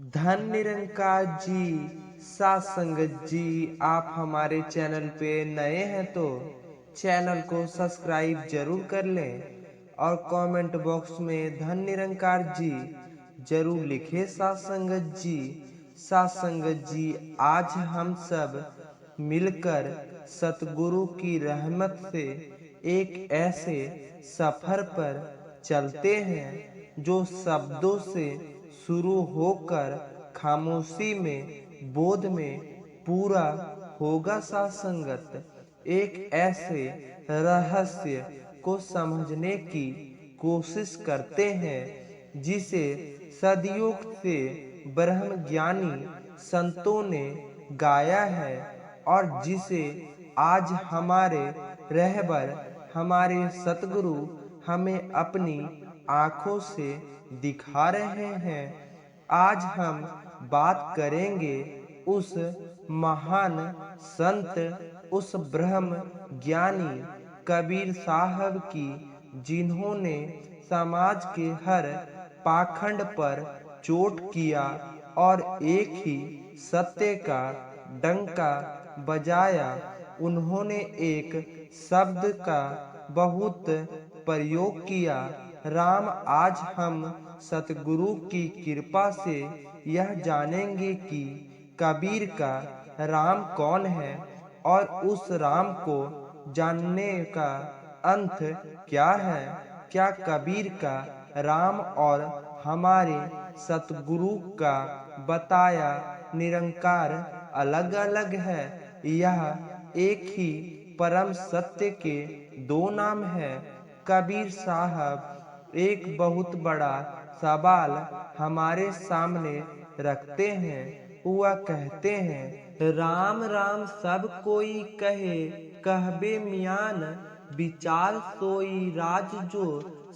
धन निरंकार जी, सात संगत जी, आप हमारे चैनल पे नए हैं तो चैनल को सब्सक्राइब जरूर कर लें और कमेंट बॉक्स में धन निरंकार जी जरूर लिखें। सात संगत जी, सात संगत जी, आज हम सब मिलकर सतगुरु की रहमत से एक ऐसे सफर पर चलते हैं जो शब्दों से शुरू होकर खामोशी में बोध में पूरा होगा। सासंगत एक ऐसे रहस्य को समझने की कोशिश करते हैं जिसे सदियों से ब्रह्म ज्ञानी संतों ने गाया है और जिसे आज हमारे रहबर हमारे सतगुरु हमें अपनी आंखों से दिखा रहे हैं। आज हम बात करेंगे उस महान संत, उस ब्रह्म ज्ञानी कबीर साहब की, जिन्होंने समाज के हर पाखंड पर चोट किया और एक ही सत्य का डंका बजाया। उन्होंने एक शब्द का बहुत प्रयोग किया, राम। आज हम सतगुरु की कृपा से यह जानेंगे कि कबीर का राम कौन है और उस राम को जानने का अंत क्या है। क्या कबीर का राम और हमारे सतगुरु का बताया निरंकार अलग अलग है? यह एक ही परम सत्य के दो नाम है। कबीर साहब एक बहुत बड़ा सवाल हमारे सामने रखते हैं। वह कहते हैं, राम राम सब कोई कहे, कहबे मियान विचार सोई राज जो,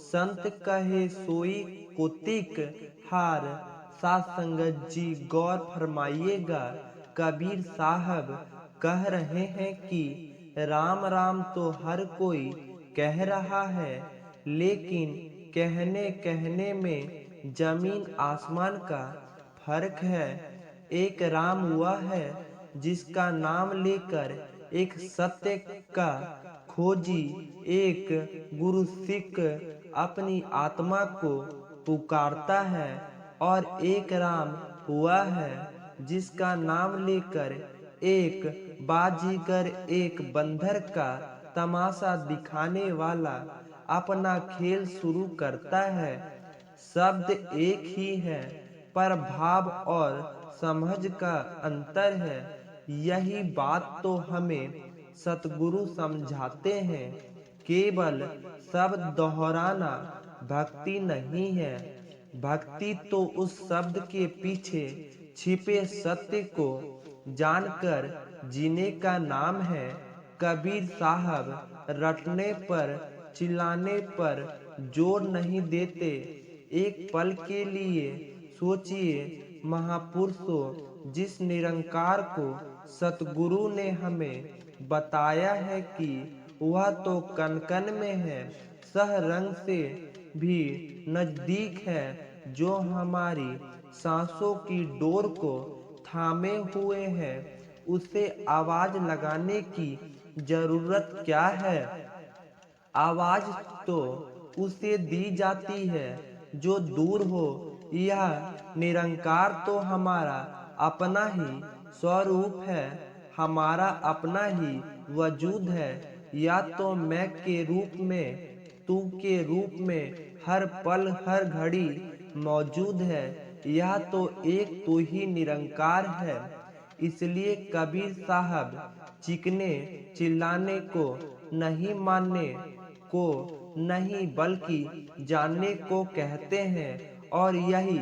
संत कहे सोई कोतिक हार। सात संगत जी गौर फरमाइएगा, कबीर साहब कह रहे हैं कि राम राम तो हर कोई कह रहा है, लेकिन कहने कहने में जमीन आसमान का फर्क है। एक राम वह है जिसका नाम लेकर एक सत्य का खोजी, एक गुरु सिख अपनी आत्मा को पुकारता है, और एक राम वह है जिसका नाम लेकर एक बाजीगर, एक बंदर का तमाशा दिखाने वाला अपना खेल शुरू करता है। शब्द एक ही है पर भाव और समझ का अंतर है। यही बात तो हमें सतगुरु समझाते हैं। केवल शब्द दोहराना भक्ति नहीं है। भक्ति तो उस शब्द के पीछे छिपे सत्य को जानकर जीने का नाम है। कबीर साहब रटने पर, चिल्लाने पर जोर नहीं देते। एक पल के लिए सोचिए महापुरुषों, जिस निरंकार को सतगुरु ने हमें बताया है कि वह तो कण कण में है, सह रंग से भी नजदीक है, जो हमारी सांसों की डोर को थामे हुए है, उसे आवाज लगाने की जरूरत क्या है? आवाज तो उसे दी जाती है जो दूर हो। यह निरंकार तो हमारा अपना ही स्वरूप है, हमारा अपना ही वजूद है। या तो मैं के रूप में, तू के रूप में हर पल हर घड़ी मौजूद है। यह तो एक तू ही निरंकार है। इसलिए कबीर साहब चीखने चिल्लाने को नहीं, मानने को नहीं, बल्कि जानने को कहते हैं। और यही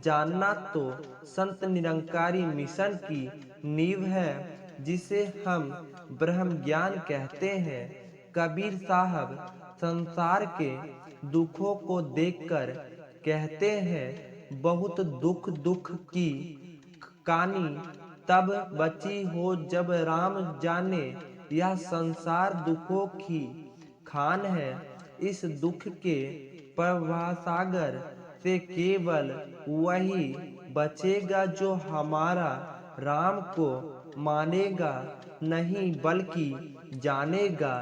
जानना तो संत निरंकारी मिशन की नींव है, जिसे हम ब्रह्म ज्ञान कहते हैं। कबीर साहब संसार के दुखों को देखकर कहते हैं, बहुत दुख दुख की कहानी तब बची हो जब राम जाने, यह संसार दुखों की खान है। इस दुख के प्रवाह सागर से केवल वही बचेगा जो हमारा राम को मानेगा नहीं बल्कि जानेगा।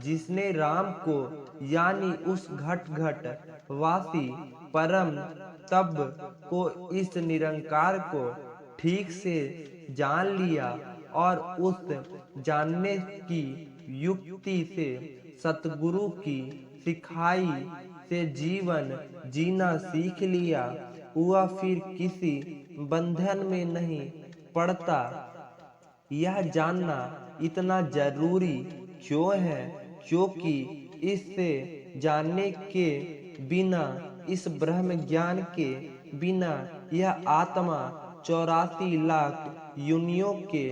जिसने राम को यानी उस घट घट वासी परम तब को इस निरंकार को ठीक से जान लिया और उस जानने की युक्ति से सतगुरु की सिखाई से जीवन जीना सीख लिया, वह फिर किसी बंधन में नहीं पड़ता। यह जानना इतना जरूरी क्यों है? क्योंकि इससे जानने के बिना, इस ब्रह्म ज्ञान के बिना यह आत्मा 84 लाख योनियों के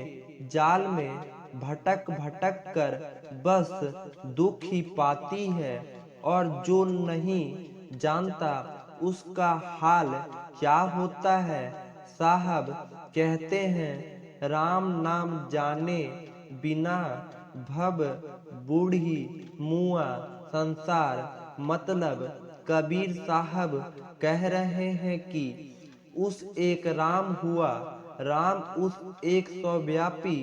जाल में भटक भटक कर बस दुख ही पाती है। और जो नहीं जानता उसका हाल क्या होता है? साहब कहते हैं राम नाम जाने बिना भव बूढ़ी मुआ संसार। मतलब कबीर साहब कह रहे हैं कि उस एक राम हुआ, राम उस एक सर्वव्यापी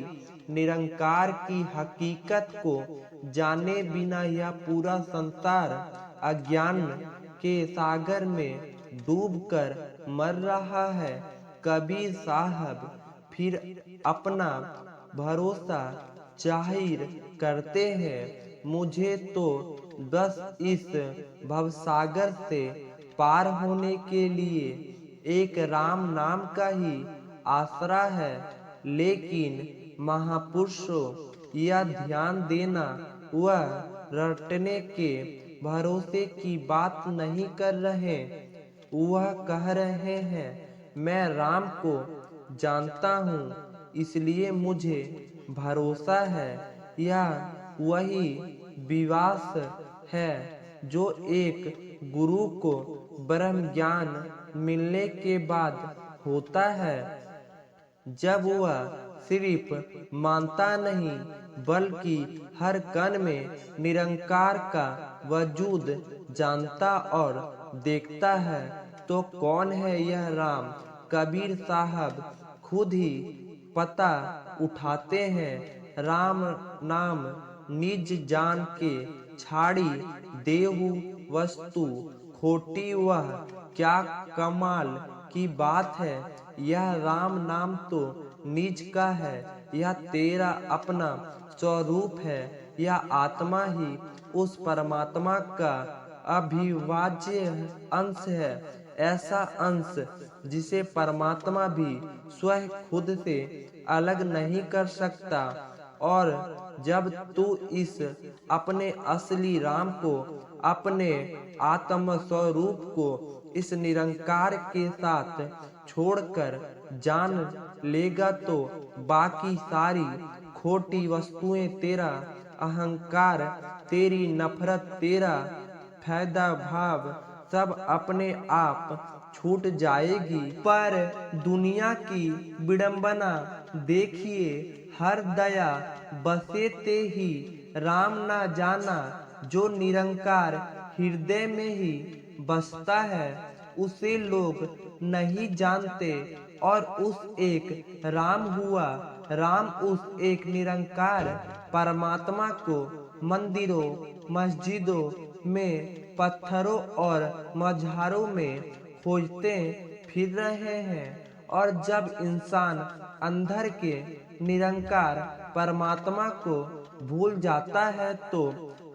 निरंकार की हकीकत को जाने बिना यह पूरा संसार अज्ञान के सागर में डूबकर मर रहा है। कबीर साहब फिर अपना भरोसा जाहिर करते हैं, मुझे तो बस इस भवसागर से पार होने के लिए एक राम नाम का ही आसरा है। लेकिन महापुरुषों यह ध्यान देना वह रटने के भरोसे की बात नहीं कर रहे। वह कह रहे हैं मैं राम को जानता हूँ इसलिए मुझे भरोसा है। यह वही विश्वास है जो एक गुरु को ब्रह्म ज्ञान मिलने के बाद होता है, जब वह सिर्फ मानता नहीं बल्कि हर कण में निरंकार का वजूद जानता और देखता है। तो कौन है यह राम? कबीर साहब खुद ही पता उठाते हैं। राम नाम निज जान के छाड़ी देहु वस्तु खोटी, वह क्या कमाल की बात है। यह राम नाम तो निज का है, यह तेरा अपना स्वरूप है। यह आत्मा ही उस परमात्मा का अभिवाज्य अंश है, ऐसा अंश जिसे परमात्मा भी स्वयं खुद से अलग नहीं कर सकता। और जब तू इस अपने असली राम को, अपने आत्म स्वरूप को इस निरंकार के साथ छोड़कर जान लेगा तो बाकी सारी खोटी वस्तुएं, तेरा अहंकार, तेरी नफरत, तेरा फायदा भाव सब अपने आप छूट जाएगी। पर दुनिया की विडंबना देखिए, हर दया बसे ते ही राम ना जाना। जो निरंकार हृदय में ही बसता है उसे लोग नहीं जानते। और उस एक राम हुआ, राम उस एक निरंकार परमात्मा को मंदिरों मस्जिदों में, पत्थरों और मझारों में खोजते फिर रहे हैं। और जब इंसान अंदर के निरंकार परमात्मा को भूल जाता है तो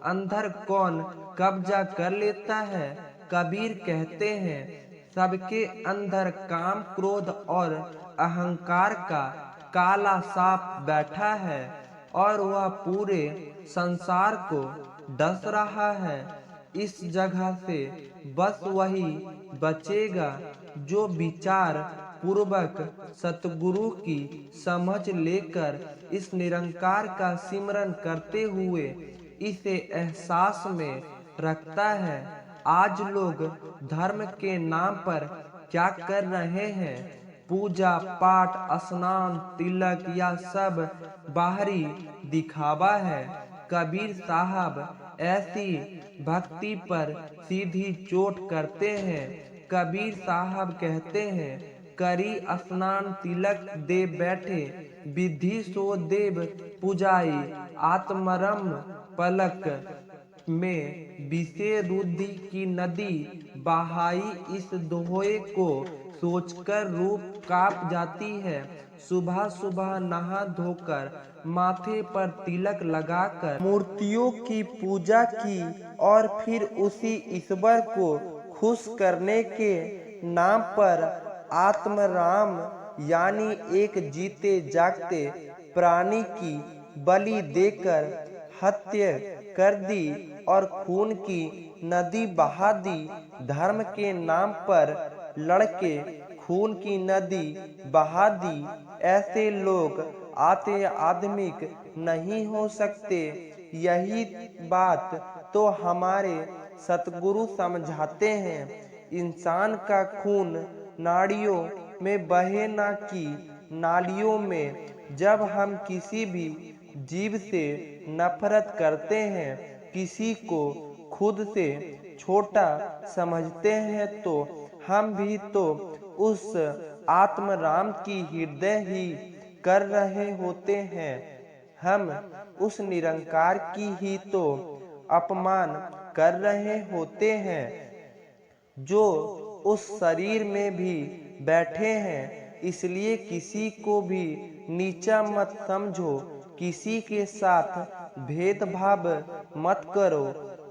अंदर कौन कब्जा कर लेता है? कबीर कहते हैं सबके अंदर काम, क्रोध और अहंकार का काला सांप बैठा है और वह पूरे संसार को डस रहा है। इस जगह से बस वही बचेगा जो विचार पूर्वक सतगुरु की समझ लेकर इस निरंकार का सिमरन करते हुए इसे एहसास में रखता है। आज लोग धर्म के नाम पर क्या कर रहे हैं? पूजा पाठ, स्नान, तिलक, यह सब बाहरी दिखावा है। कबीर साहब ऐसी भक्ति पर सीधी चोट करते हैं। कबीर साहब कहते हैं करी स्नान तिलक दे बैठे, विधि सो देव पूजाई, आत्मरम पलक में विषे रुद्धि की नदी बहाई। इस दोहे को सोचकर रूप कांप जाती है। सुबह सुबह नहा धोकर माथे पर तिलक लगाकर मूर्तियों की पूजा की और फिर उसी ईश्वर को खुश करने के नाम पर आत्मराम यानी एक जीते जागते प्राणी की बलि देकर हत्या कर दी और खून की नदी बहा दी। धर्म के नाम पर लड़के खून की नदी बहा दी। ऐसे लोग आध्यात्मिक नहीं हो सकते। यही बात तो हमारे सतगुरु समझाते हैं। इंसान का खून नाड़ियों में बहे ना कि नालियों में। जब हम किसी भी जीव से नफरत करते हैं, किसी को खुद से छोटा समझते हैं, तो हम भी तो उस आत्मराम की हृदय ही कर रहे होते हैं। हम उस निरंकार की ही तो अपमान कर रहे होते हैं, जो उस शरीर में भी बैठे हैं। इसलिए किसी को भी नीचा मत समझो, किसी के साथ भेदभाव मत करो,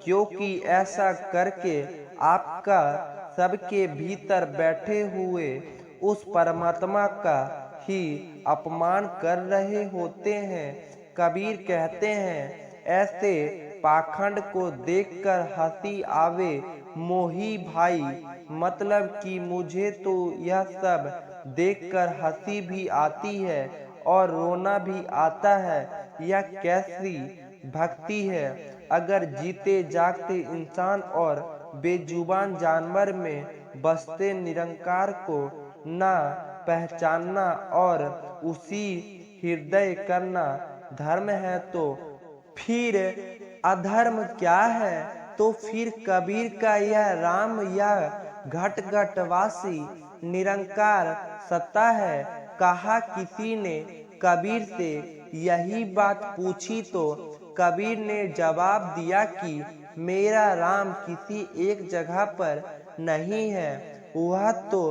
क्योंकि ऐसा करके आपका सबके भीतर बैठे हुए उस परमात्मा का ही अपमान कर रहे होते हैं। कबीर कहते हैं, ऐसे पाखंड को देखकर हंसी आवे मोही भाई। मतलब कि मुझे तो यह सब देखकर हंसी भी आती है और रोना भी आता है। यह कैसी भक्ति है? अगर जीते जागते इंसान और बेजुबान जानवर में बसते निरंकार को ना पहचानना और उसी हृदय करना धर्म है, तो फिर अधर्म क्या है? तो फिर कबीर का यह राम या घट घटवासी निरंकार सत्ता है। कहा किसी ने कबीर से यही बात पूछी तो कबीर ने जवाब दिया कि मेरा राम किसी एक जगह पर नहीं है, वह तो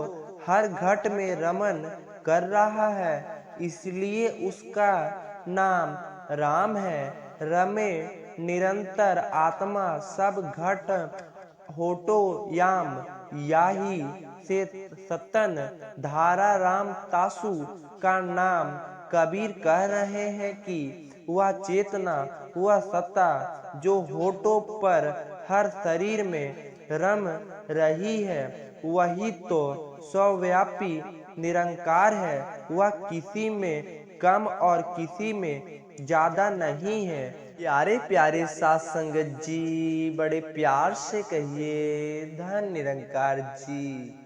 हर घट में रमन कर रहा है, इसलिए उसका नाम राम है। रमे निरंतर आत्मा सब घट होटो याम, याही से सतन धारा राम तासु का नाम। कबीर कह रहे हैं कि वह चेतना, वह सत्ता जो होठों पर हर शरीर में रम रही है, वही तो सर्वव्यापी निरंकार है। वह किसी में कम और किसी में ज्यादा नहीं है। प्यारे प्यारे साथ संगत जी, बड़े प्यार से कहिए धन निरंकार जी।